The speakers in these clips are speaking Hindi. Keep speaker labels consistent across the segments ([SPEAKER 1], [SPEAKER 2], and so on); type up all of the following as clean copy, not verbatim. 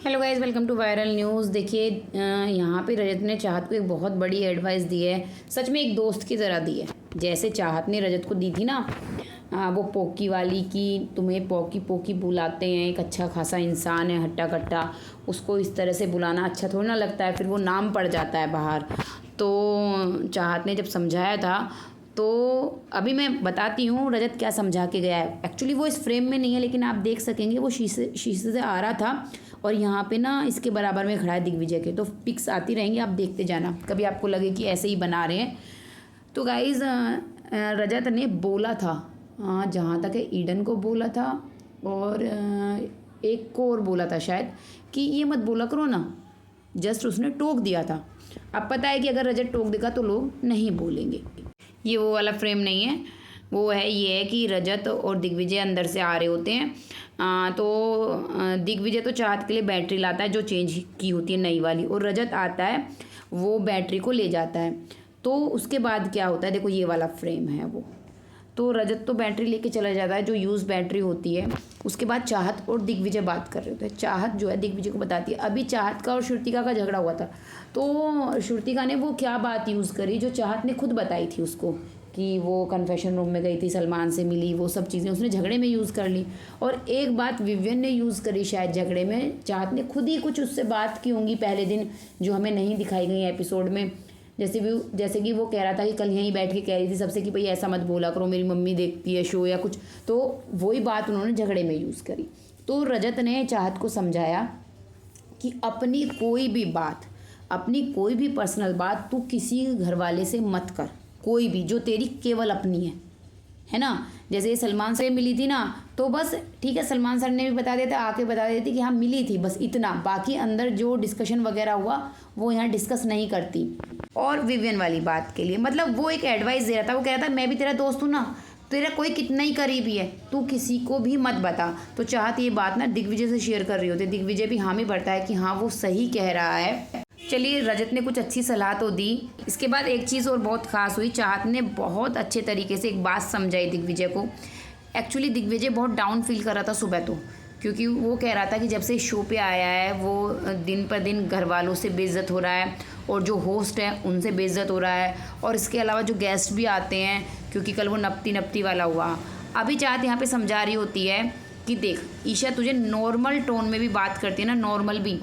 [SPEAKER 1] Hello guys, welcome to viral news. देखिए यहाँ पे रजत ने चाहत को एक बहुत बड़ी एडवाइस दी है। सच में एक दोस्त की तरह दी है। जैसे चाहत ने रजत को दी थी ना, वो पोकी वाली की तुम्हें पोकी पोकी बुलाते हैं, एक अच्छा खासा इंसान है हट्टा कट्टा, उसको इस तरह से बुलाना अच्छा थोड़ा ना लगता है, फिर वो नाम पड़ जाता है बाहर। तो चाहत ने जब समझाया था तो अभी मैं बताती हूँ रजत क्या समझा के गया है। एक्चुअली वो इस फ्रेम में नहीं है, लेकिन आप देख सकेंगे वो शीशे शीशे से आ रहा था और यहाँ पे ना इसके बराबर में खड़ा है दिग्विजय के। तो पिक्स आती रहेंगी, आप देखते जाना, कभी आपको लगे कि ऐसे ही बना रहे हैं। तो गाइज रजत ने बोला था, जहाँ तक है ईडन को बोला था और एक को और बोला था शायद, कि ये मत बोला करो ना। जस्ट उसने टोक दिया था। अब पता है कि अगर रजत टोक देगा तो लोग नहीं बोलेंगे। ये वो वाला फ्रेम नहीं है, वो है ये है कि रजत और दिग्विजय अंदर से आ रहे होते हैं। दिग्विजय तो चाहत के लिए बैटरी लाता है जो चेंज की होती है नई वाली, और रजत आता है वो बैटरी को ले जाता है। तो उसके बाद क्या होता है, देखो ये वाला फ्रेम है वो, तो रजत तो बैटरी लेके चला जाता है जो यूज़ बैटरी होती है। उसके बाद चाहत और दिग्विजय बात कर रहे होते हैं। चाहत जो है दिग्विजय को बताती है, अभी चाहत का और श्रुतिका का झगड़ा हुआ था, तो श्रुतिका ने वो क्या बात यूज़ करी जो चाहत ने खुद बताई थी उसको, कि वो कन्फेशन रूम में गई थी, सलमान से मिली, वो सब चीज़ें उसने झगड़े में यूज़ कर ली। और एक बात विवियन ने यूज़ करी शायद झगड़े में, चाहत ने खुद ही कुछ उससे बात की होंगी पहले दिन, जो हमें नहीं दिखाई गई एपिसोड में। जैसे कि वो कह रहा था कि कल यहीं बैठ के कह रही थी सबसे कि भाई ऐसा मत बोला करो, मेरी मम्मी देखती है शो या कुछ, तो वही बात उन्होंने झगड़े में यूज़ करी। तो रजत ने चाहत को समझाया कि अपनी कोई भी बात, अपनी कोई भी पर्सनल बात तू किसी घर वाले से मत कर, कोई भी, जो तेरी केवल अपनी है ना। जैसे ये सलमान से मिली थी ना, तो बस ठीक है, सलमान सर ने भी बता दिया था, आके बता देती कि हाँ मिली थी, बस इतना। बाकी अंदर जो डिस्कशन वगैरह हुआ वो यहाँ डिस्कस नहीं करती। और विवियन वाली बात के लिए मतलब वो एक एडवाइस दे रहा था, वो कह रहा था मैं भी तेरा दोस्त हूँ ना, तेरा कोई कितना ही करीबी है, तू किसी को भी मत बता। तो चाहत ये बात ना दिग्विजय से शेयर कर रही होती, दिग्विजय भी हामी भरता है कि हाँ वो सही कह रहा है। चलिए रजत ने कुछ अच्छी सलाह तो दी। इसके बाद एक चीज़ और बहुत खास हुई, चाहत ने बहुत अच्छे तरीके से एक बात समझाई दिग्विजय को। एक्चुअली दिग्विजय बहुत डाउन फील कर रहा था सुबह तो, क्योंकि वो कह रहा था कि जब से शो पे आया है वो दिन पर दिन घर वालों से बेइज्जत हो रहा है, और जो होस्ट है उनसे बेइज्जत हो रहा है, और इसके अलावा जो गेस्ट भी आते हैं, क्योंकि कल वो नपती नपती वाला हुआ। अभी चाहत यहाँ पे समझा रही होती है कि देख ईशा, तुझे नॉर्मल टोन में भी बात करती है ना, नॉर्मल भी,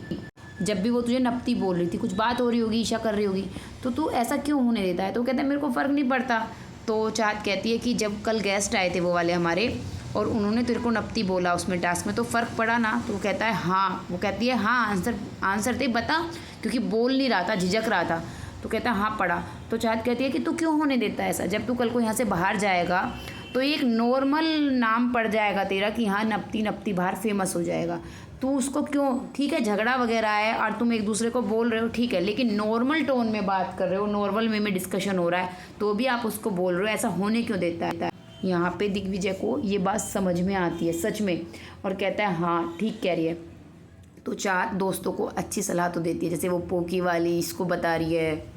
[SPEAKER 1] जब भी वो तुझे नपती बोल रही थी, कुछ बात हो रही होगी, ईशा कर रही होगी, तो तू ऐसा क्यों होने देता है। तो कहता है मेरे को फ़र्क नहीं पड़ता। तो चाहत कहती है कि जब कल गेस्ट आए थे वो वाले हमारे, और उन्होंने तेरे को नपती बोला उसमें टास्क में, तो फ़र्क पड़ा ना। तो वो कहता है हाँ, वो कहती है हाँ, आंसर दे बता, क्योंकि बोल नहीं रहा था, झिझक रहा था। तो कहता है हाँ पड़ा। तो चाहत कहती है कि तू क्यों होने देता है ऐसा, जब तू कल को यहाँ से बाहर जाएगा तो एक नॉर्मल नाम पड़ जाएगा तेरा कि हाँ नपती नपती बाहर फेमस हो जाएगा, तू उसको क्यों, ठीक है झगड़ा वगैरह है और तुम एक दूसरे को बोल रहे हो ठीक है, लेकिन नॉर्मल टोन में बात कर रहे हो, नॉर्मल वे में डिस्कशन हो रहा है, तो भी आप उसको बोल रहे हो, ऐसा होने क्यों देता है। यहाँ पे दिग्विजय को ये बात समझ में आती है सच में, और कहता है हाँ ठीक कह रही है। तो चार दोस्तों को अच्छी सलाह तो देती है, जैसे वो पोकी वाली इसको बता रही है